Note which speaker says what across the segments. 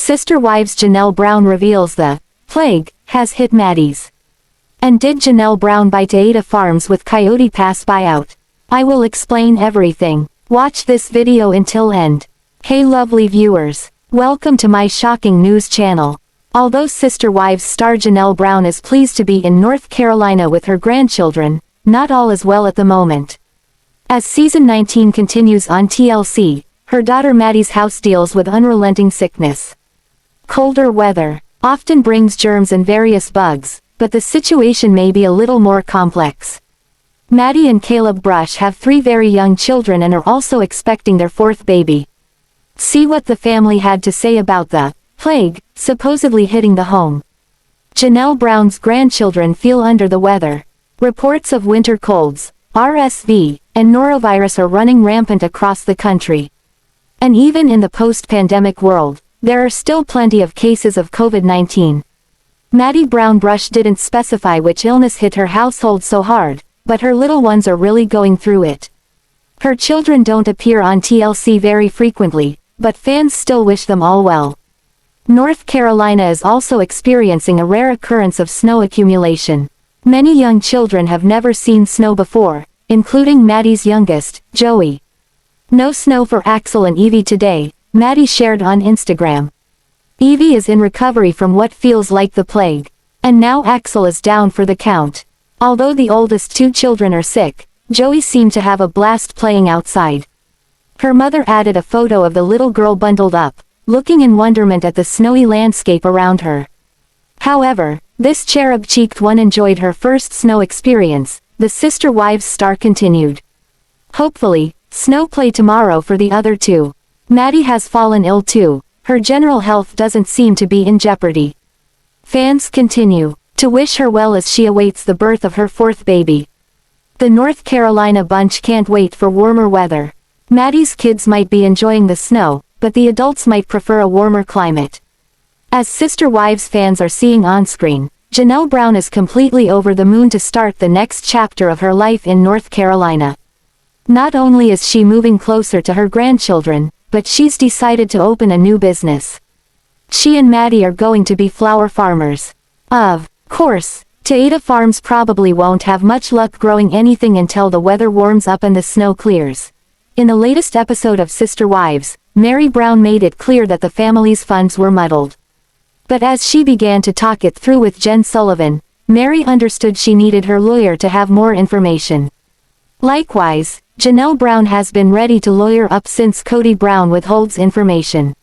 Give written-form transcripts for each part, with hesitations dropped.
Speaker 1: Sister Wives Janelle Brown reveals the plague has hit Maddie's. And did Janelle Brown buy Paedon Farms with Coyote Pass buyout? I will explain everything. Watch this video until end. Hey lovely viewers. Welcome to my shocking news channel. Although Sister Wives star Janelle Brown is pleased to be in North Carolina with her grandchildren, not all is well at the moment. As season 19 continues on TLC, her daughter Maddie's house deals with unrelenting sickness. Colder weather often brings germs and various bugs, but the situation may be a little more complex. Maddie and Caleb Brush have 3 very young children and are also expecting their 4th baby. See what the family had to say about the plague supposedly hitting the home. Janelle Brown's grandchildren feel under the weather. Reports of winter colds, RSV, and norovirus are running rampant across the country. And even in the post-pandemic world, there are still plenty of cases of COVID-19. Maddie Brown Brush didn't specify which illness hit her household so hard, but her little ones are really going through it. Her children don't appear on TLC very frequently, but fans still wish them all well. North Carolina is also experiencing a rare occurrence of snow accumulation. Many young children have never seen snow before, including Maddie's youngest, Joey. No snow for Axel and Evie today, Maddie shared on Instagram. Evie is in recovery from what feels like the plague. And now Axel is down for the count. Although the oldest 2 children are sick, Joey seemed to have a blast playing outside. Her mother added a photo of the little girl bundled up, looking in wonderment at the snowy landscape around her. However, this cherub-cheeked one enjoyed her first snow experience, the Sister Wives star continued. Hopefully, snow play tomorrow for the other 2. Maddie has fallen ill too. Her general health doesn't seem to be in jeopardy. Fans continue to wish her well as she awaits the birth of her 4th baby. The North Carolina bunch can't wait for warmer weather. Maddie's kids might be enjoying the snow, but the adults might prefer a warmer climate. As Sister Wives fans are seeing on-screen, Janelle Brown is completely over the moon to start the next chapter of her life in North Carolina. Not only is she moving closer to her grandchildren, but she's decided to open a new business. She and Maddie are going to be flower farmers. Of course, Paedon Farms probably won't have much luck growing anything until the weather warms up and the snow clears. In the latest episode of Sister Wives, Meri Brown made it clear that the family's funds were muddled. But as she began to talk it through with Jen Sullivan, Meri understood she needed her lawyer to have more information. Likewise, Janelle Brown has been ready to lawyer up since Kody Brown withholds information.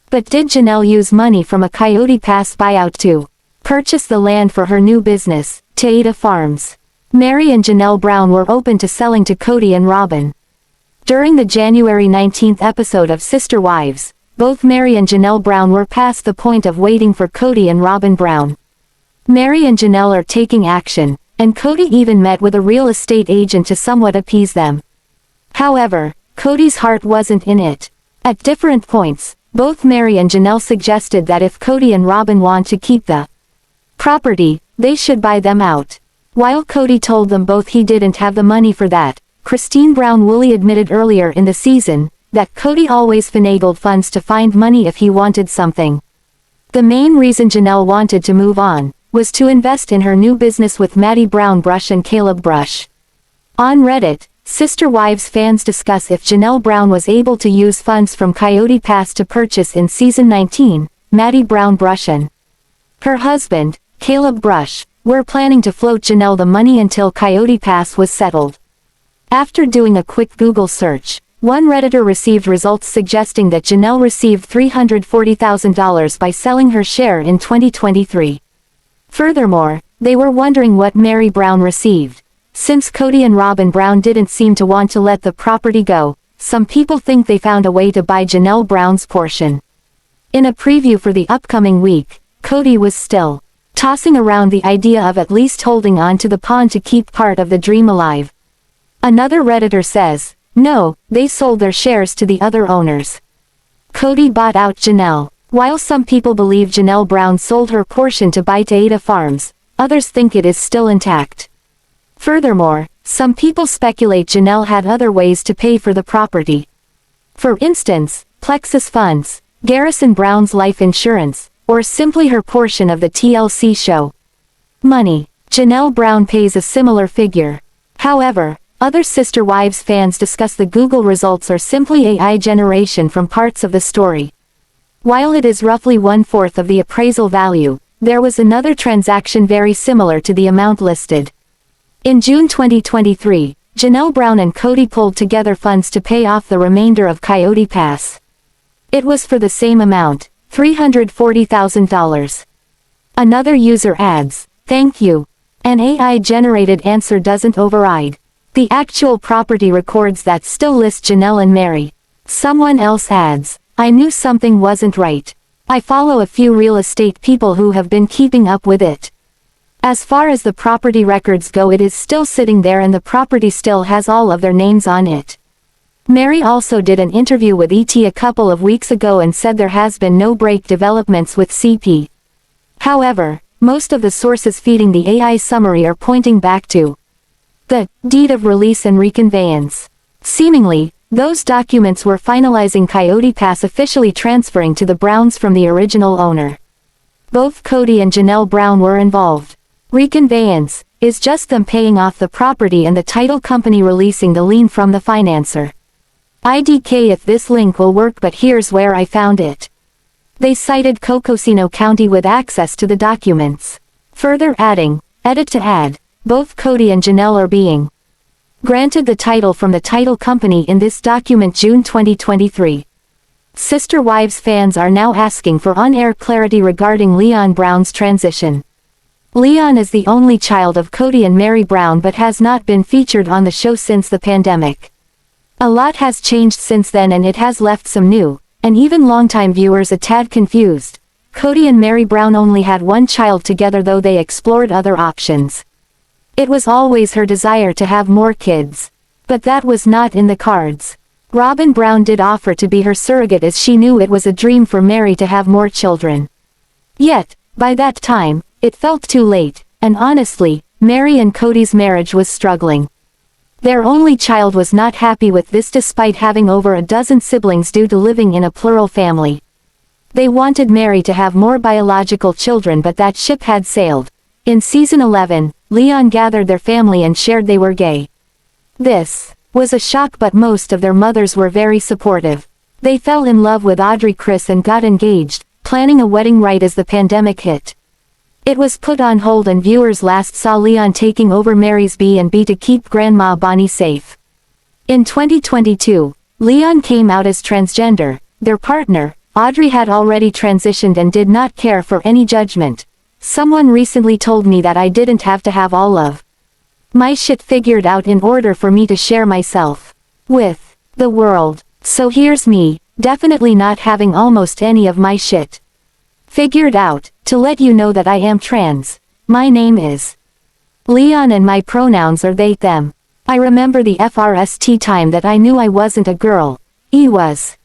Speaker 1: But did Janelle use money from a Coyote Pass buyout to purchase the land for her new business, Paedon Farms? Meri and Janelle Brown were open to selling to Kody and Robyn. During the January 19th episode of Sister Wives, both Meri and Janelle Brown were past the point of waiting for Kody and Robyn Brown. Meri and Janelle are taking action, and Kody even met with a real estate agent to somewhat appease them. However, Kody's heart wasn't in it. At different points, both Meri and Janelle suggested that if Kody and Robyn want to keep the property, they should buy them out. While Kody told them both he didn't have the money for that, Christine Brown Woolley admitted earlier in the season that Kody always finagled funds to find money if he wanted something. The main reason Janelle wanted to move on was to invest in her new business with Maddie Brown Brush and Caleb Brush. On Reddit, Sister Wives fans discuss if Janelle Brown was able to use funds from Coyote Pass to purchase in season 19, Maddie Brown Brush and her husband, Caleb Brush, were planning to float Janelle the money until Coyote Pass was settled. After doing a quick Google search, one Redditor received results suggesting that Janelle received $340,000 by selling her share in 2023. Furthermore, they were wondering what Meri Brown received. Since Kody and Robyn Brown didn't seem to want to let the property go, some people think they found a way to buy Janelle Brown's portion. In a preview for the upcoming week, Kody was still tossing around the idea of at least holding on to the pawn to keep part of the dream alive. Another Redditor says, no, they sold their shares to the other owners. Kody bought out Janelle. While some people believe Janelle Brown sold her portion to buy Paedon Farms, others think it is still intact. Furthermore, some people speculate Janelle had other ways to pay for the property. For instance, Plexus Funds, Garrison Brown's life insurance, or simply her portion of the TLC show. Money. Janelle Brown pays a similar figure. However, other Sister Wives fans discuss the Google results are simply AI generation from parts of the story. While it is roughly 1/4 of the appraisal value, there was another transaction very similar to the amount listed. In June 2023, Janelle Brown and Kody pulled together funds to pay off the remainder of Coyote Pass. It was for the same amount, $340,000. Another user adds, "Thank you. An AI-generated answer doesn't override. The actual property records that still list Janelle and Meri." Someone else adds, "I knew something wasn't right. I follow a few real estate people who have been keeping up with it. As far as the property records go, it is still sitting there and the property still has all of their names on it." Meri also did an interview with ET a couple of weeks ago and said there has been no break developments with CP. However, most of the sources feeding the AI summary are pointing back to the deed of release and reconveyance. Seemingly, those documents were finalizing Coyote Pass officially transferring to the Browns from the original owner. Both Kody and Janelle Brown were involved. Reconveyance is just them paying off the property and the title company releasing the lien from the financer. IDK if this link will work, but here's where I found it. They cited Cocosino County with access to the documents. Further adding, edit to add, both Kody and Janelle are being granted the title from the title company in this document June 2023. Sister Wives fans are now asking for on-air clarity regarding Leon Brown's transition. Leon is the only child of Kody and Meri Brown but has not been featured on the show since the pandemic. A lot has changed since then and it has left some new, and even longtime viewers a tad confused. Kody and Meri Brown only had one child together, though they explored other options. It was always her desire to have more kids. But that was not in the cards. Robyn Brown did offer to be her surrogate as she knew it was a dream for Meri to have more children. Yet, by that time, it felt too late, and honestly, Meri and Kody's marriage was struggling. Their only child was not happy with this despite having over a dozen siblings due to living in a plural family. They wanted Meri to have more biological children, but that ship had sailed. In season 11, Leon gathered their family and shared they were gay. This was a shock, but most of their mothers were very supportive. They fell in love with Audrey Chris and got engaged, planning a wedding right as the pandemic hit. It was put on hold and viewers last saw Leon taking over Meri's B&B to keep Grandma Bonnie safe. In 2022, Leon came out as transgender. Their partner, Audrey, had already transitioned and did not care for any judgment. "Someone recently told me that I didn't have to have all of my shit figured out in order for me to share myself with the world. So here's me, definitely not having almost any of my shit figured out. To let you know that I am trans. My name is Leon and my pronouns are they, them. I remember the FRST time that I knew I wasn't a girl. I was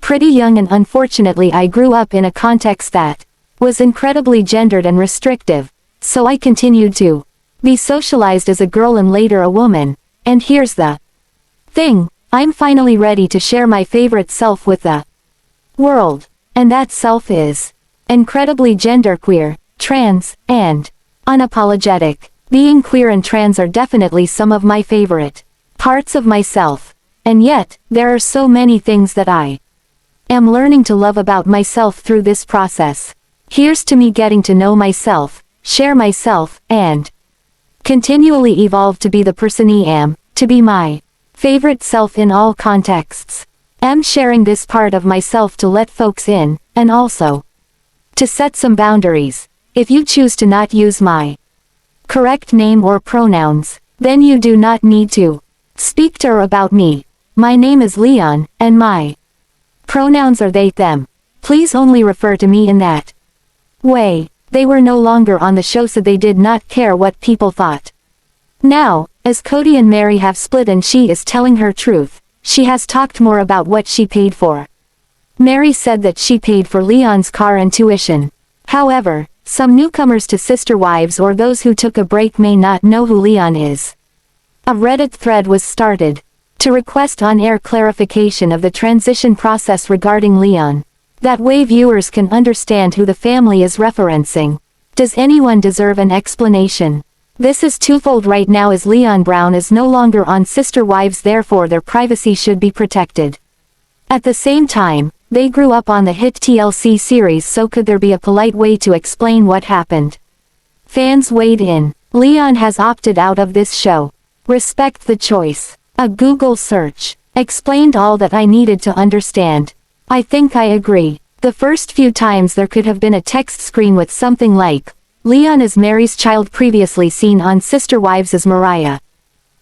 Speaker 1: pretty young, and unfortunately I grew up in a context that was incredibly gendered and restrictive, so I continued to be socialized as a girl and later a woman. And here's the thing, I'm finally ready to share my favorite self with the world. And that self is incredibly genderqueer, trans, and unapologetic. Being queer and trans are definitely some of my favorite parts of myself. And yet, there are so many things that I am learning to love about myself through this process. Here's to me getting to know myself, share myself, and continually evolve to be the person I am, to be my favorite self in all contexts. I'm sharing this part of myself to let folks in, and also to set some boundaries. If you choose to not use my correct name or pronouns, then you do not need to speak to or about me. My name is Leon, and my pronouns are they, them. Please only refer to me in that way. They were no longer on the show, so they did not care what people thought. Now, as Kody and Meri have split and she is telling her truth, she has talked more about what she paid for. Meri said that she paid for Leon's car and tuition. However, some newcomers to Sister Wives or those who took a break may not know who Leon is. A Reddit thread was started to request on-air clarification of the transition process regarding Leon. That way viewers can understand who the family is referencing. Does anyone deserve an explanation? This is twofold right now as Leon Brown is no longer on Sister Wives, therefore their privacy should be protected. At the same time, they grew up on the hit TLC series, so could there be a polite way to explain what happened? Fans weighed in. Leon has opted out of this show. Respect the choice. A Google search explained all that I needed to understand. I think I agree. The first few times there could have been a text screen with something like, Leon is Mary's child previously seen on Sister Wives as Mariah.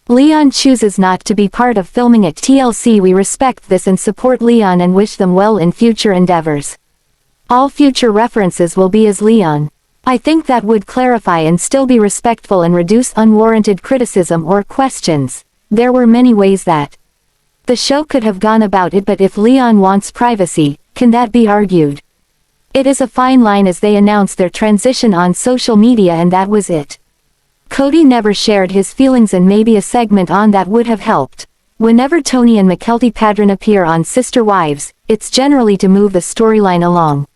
Speaker 1: Leon chooses not to be part of filming at TLC. We respect this and support Leon and wish them well in future endeavors. All future references will be as Leon. I think that would clarify and still be respectful and reduce unwarranted criticism or questions. There were many ways that the show could have gone about it, but if Leon wants privacy, can that be argued? It is a fine line as they announced their transition on social media, and that was it. Kody never shared his feelings, and maybe a segment on that would have helped. Whenever Tony and Mykelti Paedon appear on Sister Wives, it's generally to move the storyline along.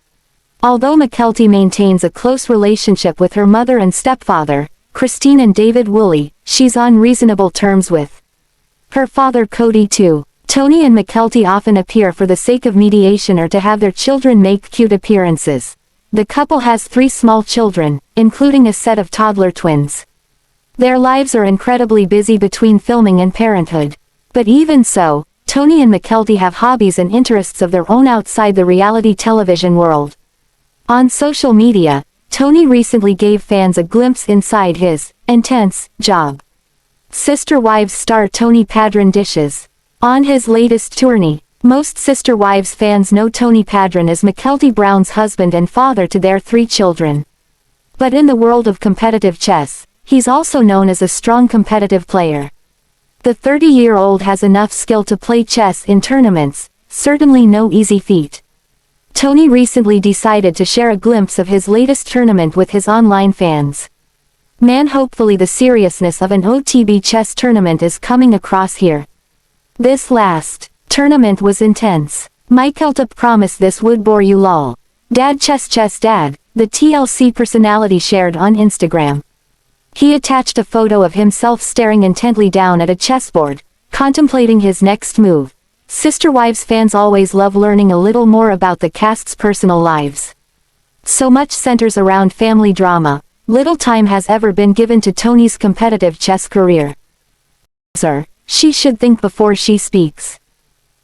Speaker 1: Although Mykelti maintains a close relationship with her mother and stepfather, Christine and Devid Woolley, she's on reasonable terms with her father Kody too. Tony and Mykelti often appear for the sake of mediation or to have their children make cute appearances. The couple has 3 small children, including a set of toddler twins. Their lives are incredibly busy between filming and parenthood. But even so, Tony and Mykelti have hobbies and interests of their own outside the reality television world. On social media, Tony recently gave fans a glimpse inside his intense job. Sister Wives star Tony Paedon dishes. On his latest tourney, most Sister Wives fans know Tony Paedon as Mykelti Brown's husband and father to their 3 children. But in the world of competitive chess, he's also known as a strong competitive player. The 30-year-old has enough skill to play chess in tournaments, certainly no easy feat. Tony recently decided to share a glimpse of his latest tournament with his online fans. Man, hopefully the seriousness of an OTB chess tournament is coming across here. This last tournament was intense. Mykelti promised this would bore you lol. Dad chess dad, the TLC personality shared on Instagram. He attached a photo of himself staring intently down at a chessboard, contemplating his next move. Sister Wives fans always love learning a little more about the cast's personal lives. So much centers around family drama, little time has ever been given to Tony's competitive chess career. Sir, she should think before she speaks.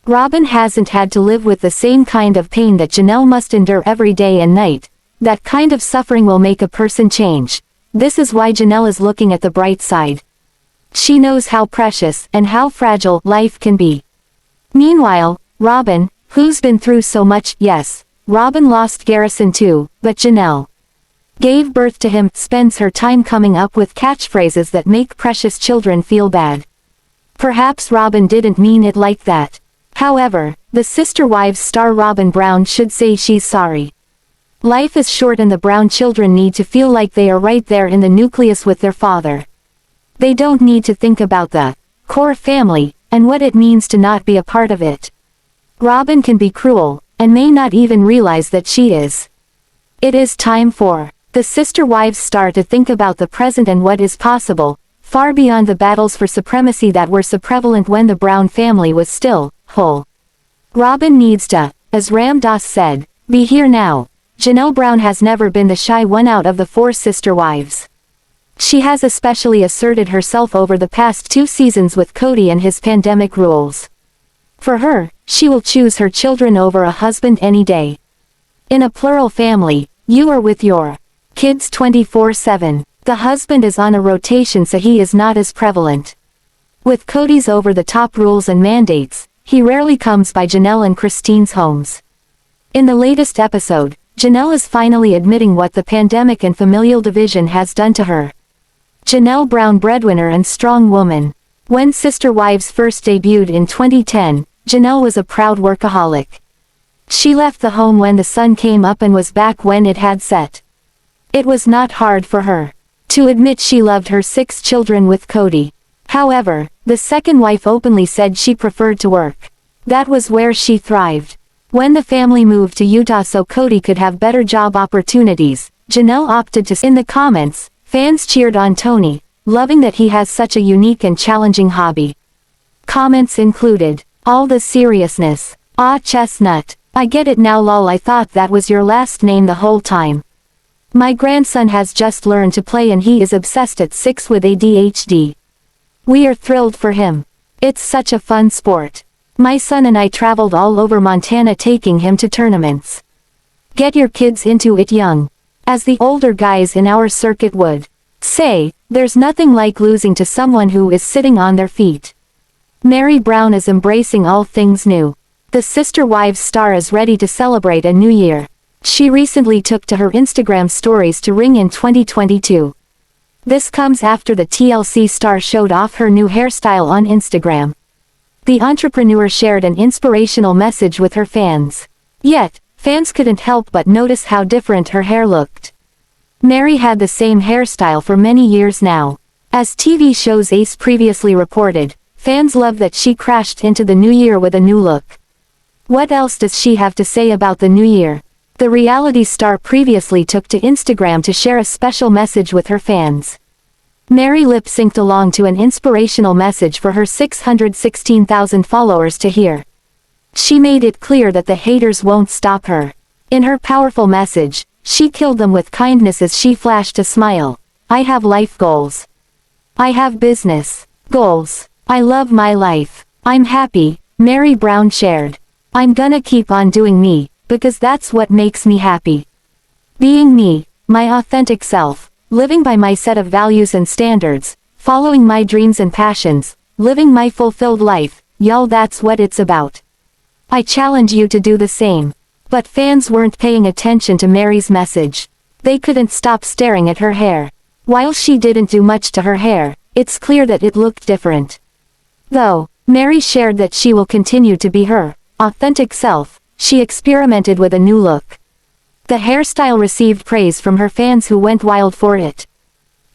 Speaker 1: Robyn hasn't had to live with the same kind of pain that Janelle must endure every day and night. That kind of suffering will make a person change. This is why Janelle is looking at the bright side. She knows how precious and how fragile life can be. Meanwhile, Robyn, who's been through so much, yes, Robyn lost Garrison too, but Janelle gave birth to him, spends her time coming up with catchphrases that make precious children feel bad. Perhaps Robyn didn't mean it like that. However, the Sister Wives star Robyn Brown should say she's sorry. Life is short and the Brown children need to feel like they are right there in the nucleus with their father. They don't need to think about the core family, and what it means to not be a part of it. Robyn can be cruel, and may not even realize that she is. It is time for the Sister Wives star to think about the present and what is possible, far beyond the battles for supremacy that were so prevalent when the Brown family was still whole. Robyn needs to, as Ram Dass said, be here now. Janelle Brown has never been the shy one out of the 4 Sister Wives. She has especially asserted herself over the past 2 seasons with Kody and his pandemic rules. For her, she will choose her children over a husband any day. In a plural family, you are with your kids 24/7. The husband is on a rotation, so he is not as prevalent. With Kody's over-the-top rules and mandates, he rarely comes by Janelle and Christine's homes. In the latest episode, Janelle is finally admitting what the pandemic and familial division has done to her. Janelle Brown, breadwinner and strong woman. When Sister Wives first debuted in 2010, Janelle was a proud workaholic. She left the home when the sun came up and was back when it had set. It was not hard for her to admit she loved her 6 children with Kody. However, the second wife openly said she preferred to work. That was where she thrived. When the family moved to Utah so Kody could have better job opportunities, Janelle opted to. In the comments, fans cheered on Tony, loving that he has such a unique and challenging hobby. Comments included, "All the seriousness. Ah, chestnut. I get it now lol, I thought that was your last name the whole time. My grandson has just learned to play and he is obsessed at 6 with ADHD. We are thrilled for him. It's such a fun sport. My son and I traveled all over Montana taking him to tournaments. Get your kids into it young. As the older guys in our circuit would say, there's nothing like losing to someone who is sitting on their feet." Meri Brown is embracing all things new. The Sister Wives star is ready to celebrate a new year. She recently took to her Instagram stories to ring in 2022. This comes after the TLC star showed off her new hairstyle on Instagram. The entrepreneur shared an inspirational message with her fans. Yet, fans couldn't help but notice how different her hair looked. Meri had the same hairstyle for many years now. As TV shows Ace previously reported, fans love that she crashed into the new year with a new look. What else does she have to say about the new year? The reality star previously took to Instagram to share a special message with her fans. Meri lip-synced along to an inspirational message for her 616,000 followers to hear. She made it clear that the haters won't stop her. In her powerful message, she killed them with kindness as she flashed a smile. "I have life goals. I have business goals. I love my life. I'm happy," Meri Brown shared. "I'm gonna keep on doing me, because that's what makes me happy. Being me, my authentic self, living by my set of values and standards, following my dreams and passions, living my fulfilled life, y'all that's what it's about. I challenge you to do the same." But fans weren't paying attention to Meri's message. They couldn't stop staring at her hair. While she didn't do much to her hair, it's clear that it looked different. Though, Meri shared that she will continue to be her authentic self, she experimented with a new look. The hairstyle received praise from her fans who went wild for it.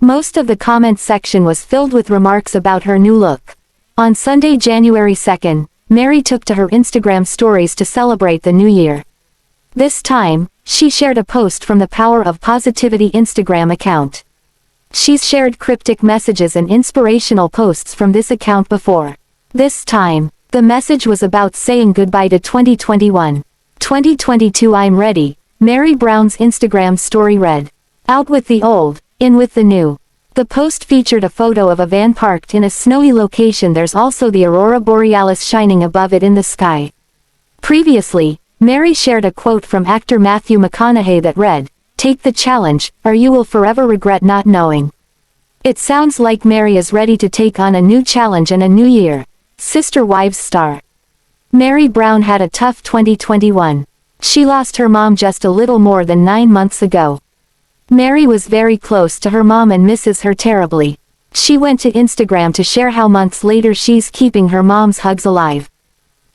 Speaker 1: Most of the comment section was filled with remarks about her new look. On Sunday, January 2nd, Meri took to her Instagram stories to celebrate the new year. This time, she shared a post from the Power of Positivity Instagram account. She's shared cryptic messages and inspirational posts from this account before. This time, the message was about saying goodbye to 2021. 2022 I'm ready, Meri Brown's Instagram story read. Out with the old, in with the new. The post featured a photo of a van parked in a snowy location. There's also the aurora borealis shining above it in the sky. Previously, Meri shared a quote from actor Matthew McConaughey that read, "Take the challenge, or you will forever regret not knowing." It sounds like Meri is ready to take on a new challenge and a new year. Sister Wives star Meri Brown had a tough 2021. She lost her mom just a little more than 9 months ago. Meri was very close to her mom and misses her terribly. She went to Instagram to share how months later she's keeping her mom's hugs alive.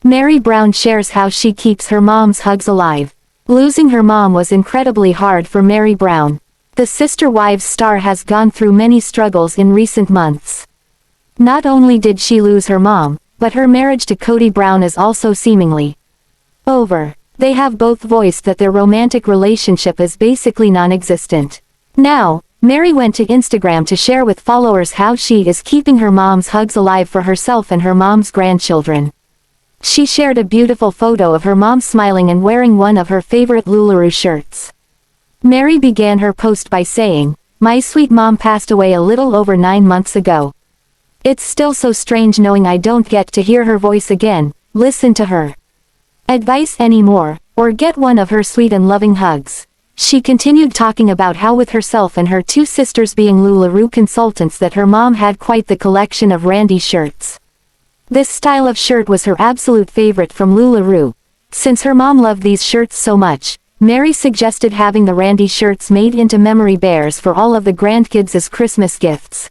Speaker 1: Meri Brown shares how she keeps her mom's hugs alive. Losing her mom was incredibly hard for Meri Brown. The Sister Wives star has gone through many struggles in recent months. Not only did she lose her mom, but her marriage to Kody Brown is also seemingly over. They have both voiced that their romantic relationship is basically non-existent. Now, Meri went to Instagram to share with followers how she is keeping her mom's hugs alive for herself and her mom's grandchildren. She shared a beautiful photo of her mom smiling and wearing one of her favorite LuLaRoe shirts. Meri began her post by saying, "My sweet mom passed away a little over 9 months ago. It's still so strange knowing I don't get to hear her voice again, listen to her advice anymore, or get one of her sweet and loving hugs." She continued talking about how with herself and her 2 sisters being LuLaRoe consultants that her mom had quite the collection of Randy shirts. This style of shirt was her absolute favorite from LuLaRoe. Since her mom loved these shirts so much, Meri suggested having the Randy shirts made into memory bears for all of the grandkids as Christmas gifts.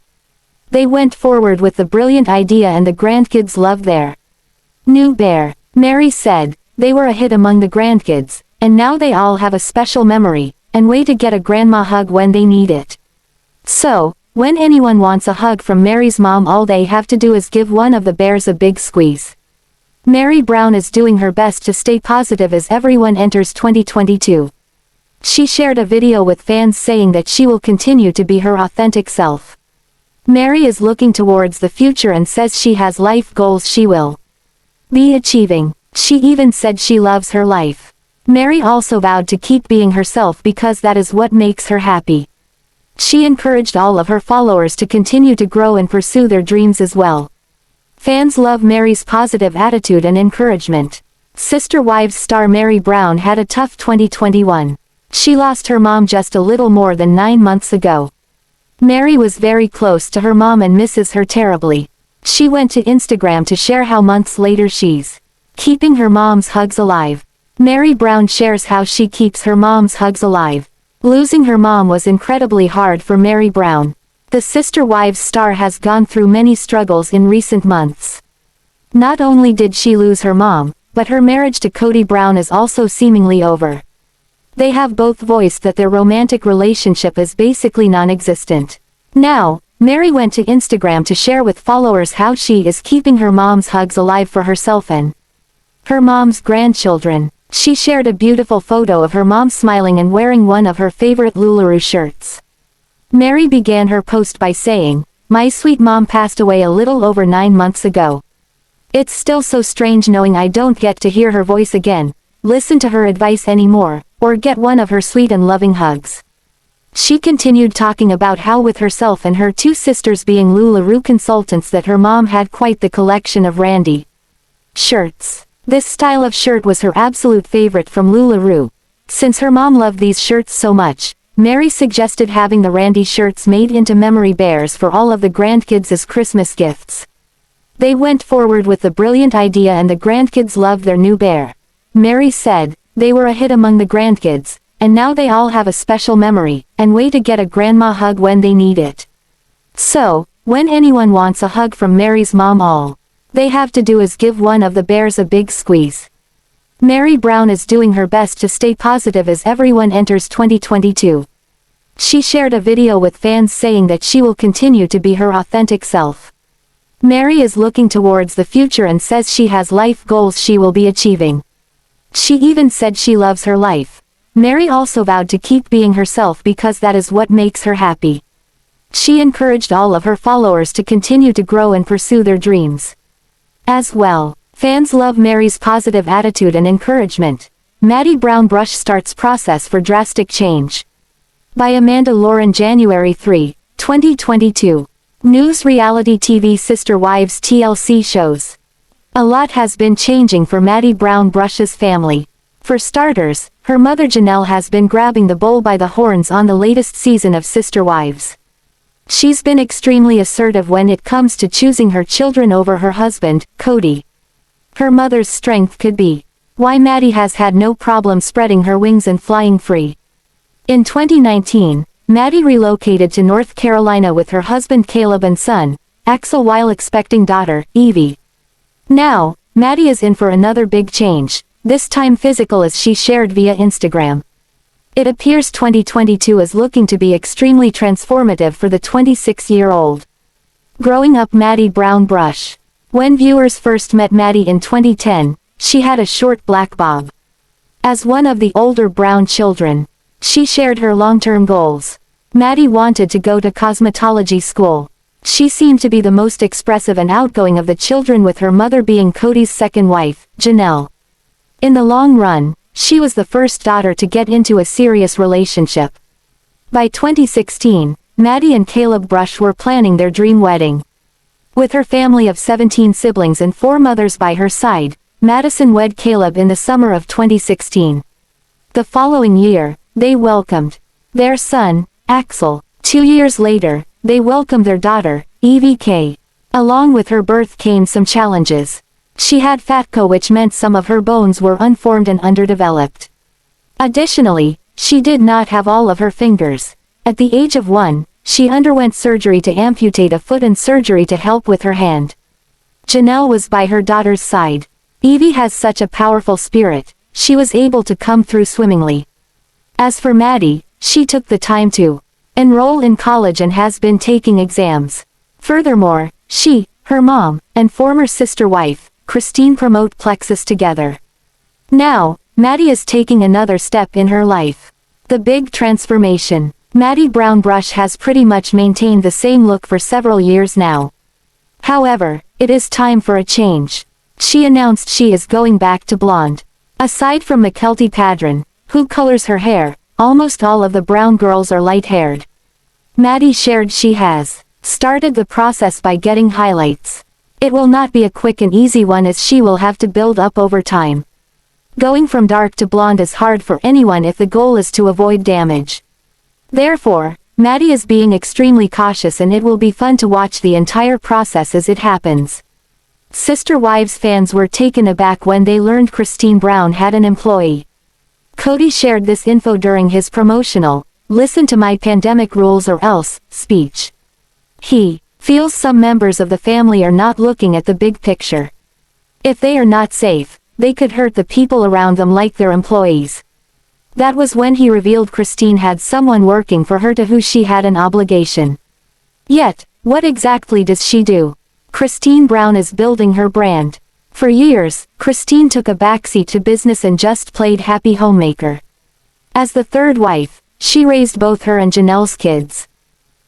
Speaker 1: They went forward with the brilliant idea and the grandkids loved their new bear. Meri said, "They were a hit among the grandkids, and now they all have a special memory, and way to get a grandma hug when they need it. So, when anyone wants a hug from Meri's mom all they have to do is give one of the bears a big squeeze." Meri Brown is doing her best to stay positive as everyone enters 2022. She shared a video with fans saying that she will continue to be her authentic self. Meri is looking towards the future and says she has life goals she will be achieving. She even said she loves her life. Meri also vowed to keep being herself because that is what makes her happy. She encouraged all of her followers to continue to grow and pursue their dreams as well. Fans love Meri's positive attitude and encouragement. Sister Wives star Meri Brown had a tough 2021. She lost her mom just a little more than 9 months ago. Meri was very close to her mom and misses her terribly. She went to Instagram to share how months later she's keeping her mom's hugs alive. Meri Brown shares how she keeps her mom's hugs alive. Losing her mom was incredibly hard for Meri Brown. The Sister Wives star has gone through many struggles in recent months. Not only did she lose her mom, but her marriage to Kody Brown is also seemingly over. They have both voiced that their romantic relationship is basically non-existent. Now, Meri went to Instagram to share with followers how she is keeping her mom's hugs alive for herself and her mom's grandchildren. She shared a beautiful photo of her mom smiling and wearing one of her favorite LuLaRoe shirts. Meri began her post by saying, "My sweet mom passed away a little over 9 months ago. It's still so strange knowing I don't get to hear her voice again, listen to her advice anymore, or get one of her sweet and loving hugs." She continued talking about how with herself and her 2 sisters being LuLaRoe consultants that her mom had quite the collection of Randy shirts. This style of shirt was her absolute favorite from LuLaRoe. Since her mom loved these shirts so much, Meri suggested having the Randy shirts made into memory bears for all of the grandkids as Christmas gifts. They went forward with the brilliant idea and the grandkids loved their new bear. Meri said, "They were a hit among the grandkids, and now they all have a special memory, and way to get a grandma hug when they need it." So, when anyone wants a hug from Meri's mom, all they have to do is give one of the bears a big squeeze. Meri Brown is doing her best to stay positive as everyone enters 2022. She shared a video with fans saying that she will continue to be her authentic self. Meri is looking towards the future and says she has life goals she will be achieving. She even said she loves her life. Meri also vowed to keep being herself because that is what makes her happy. She encouraged all of her followers to continue to grow and pursue their dreams. As well, fans love Meri's positive attitude and encouragement. Maddie Brown Brush starts process for drastic change. By Amanda Lauren, January 3, 2022. News reality TV Sister Wives TLC shows. A lot has been changing for Maddie Brown Brush's family. For starters, her mother Janelle has been grabbing the bull by the horns on the latest season of Sister Wives. She's been extremely assertive when it comes to choosing her children over her husband, Kody. Her mother's strength could be why Maddie has had no problem spreading her wings and flying free. In 2019, Maddie relocated to North Carolina with her husband Caleb and son, Axel, while expecting daughter, Evie. Now, Maddie is in for another big change, this time physical, as she shared via Instagram. It appears 2022 is looking to be extremely transformative for the 26-year-old. Growing up Maddie Brown Brush. When viewers first met Maddie in 2010, she had a short black bob. As one of the older Brown children, she shared her long-term goals. Maddie wanted to go to cosmetology school. She seemed to be the most expressive and outgoing of the children, with her mother being Kody's second wife, Janelle. In the long run, she was the first daughter to get into a serious relationship. By 2016, Maddie and Caleb Brush were planning their dream wedding. With her family of 17 siblings and 4 mothers by her side, Madison wed Caleb in the summer of 2016. The following year, they welcomed their son, Axel. 2 years later, they welcomed their daughter, Evie K. Along with her birth came some challenges. She had fatco, which meant some of her bones were unformed and underdeveloped. Additionally, she did not have all of her fingers. At the age of 1, she underwent surgery to amputate a foot and surgery to help with her hand. Janelle was by her daughter's side. Evie has such a powerful spirit, she was able to come through swimmingly. As for Maddie, she took the time to enroll in college and has been taking exams. Furthermore, she, her mom, and former sister wife, Christine promote Plexus together. Now, Maddie is taking another step in her life. The big transformation. Meri Brown brush has pretty much maintained the same look for several years now. However, it is time for a change. She announced she is going back to blonde. Aside from Mykelti Paedon, who colors her hair, almost all of the Brown girls are light-haired. Maddie shared she has started the process by getting highlights. It will not be a quick and easy one as she will have to build up over time. Going from dark to blonde is hard for anyone if the goal is to avoid damage. Therefore, Maddie is being extremely cautious and it will be fun to watch the entire process as it happens. Sister Wives fans were taken aback when they learned Christine Brown had an employee. Kody shared this info during his promotional, "Listen to my pandemic rules or else," speech. He feels some members of the family are not looking at the big picture. If they are not safe, they could hurt the people around them like their employees. That was when he revealed Christine had someone working for her to who she had an obligation. Yet, what exactly does she do? Christine Brown is building her brand. For years, Christine took a backseat to business and just played happy homemaker. As the third wife, she raised both her and Janelle's kids.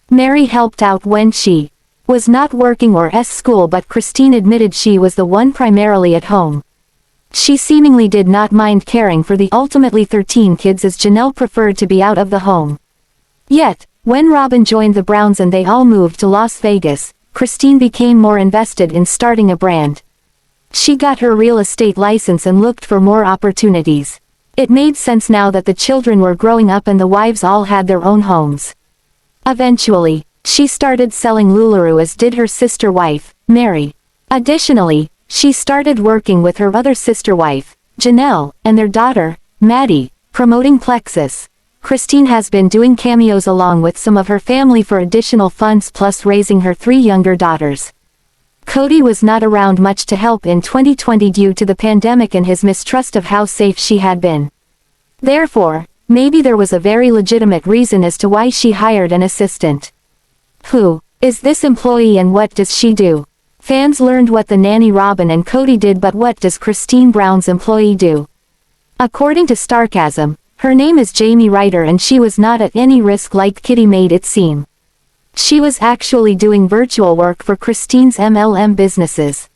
Speaker 1: Meri helped out when she was not working or at school, but Christine admitted she was the one primarily at home. She seemingly did not mind caring for the ultimately 13 kids as Janelle preferred to be out of the home. Yet, when Robyn joined the Browns and they all moved to Las Vegas, Christine became more invested in starting a brand. She got her real estate license and looked for more opportunities. It made sense now that the children were growing up and the wives all had their own homes. Eventually, she started selling LuLaRoe as did her sister wife, Meri. Additionally, she started working with her other sister wife, Janelle, and their daughter, Maddie, promoting Plexus. Christine has been doing cameos along with some of her family for additional funds plus raising her 3 younger daughters. Kody was not around much to help in 2020 due to the pandemic and his mistrust of how safe she had been. Therefore, maybe there was a very legitimate reason as to why she hired an assistant. Who is this employee and what does she do? Fans learned what the nanny Robyn and Kody did, but what does Christine Brown's employee do? According to Starcasm, her name is Jamie Ryder and she was not at any risk like Kitty made it seem. She was actually doing virtual work for Christine's MLM businesses.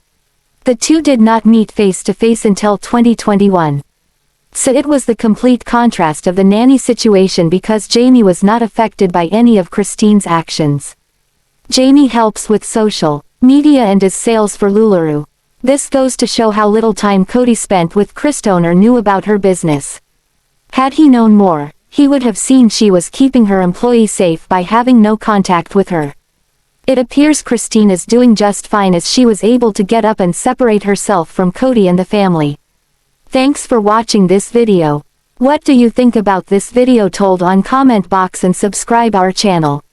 Speaker 1: The two did not meet face to face until 2021. So it was the complete contrast of the nanny situation because Jamie was not affected by any of Christine's actions. Jamie helps with social media and is sales for LuLaRoe. This goes to show how little time Kody spent with Christine or knew about her business. Had he known more, he would have seen she was keeping her employee safe by having no contact with her. It appears Christine is doing just fine as she was able to get up and separate herself from Kody and the family. Thanks for watching this video. What do you think about this video? Told on comment box and subscribe our channel.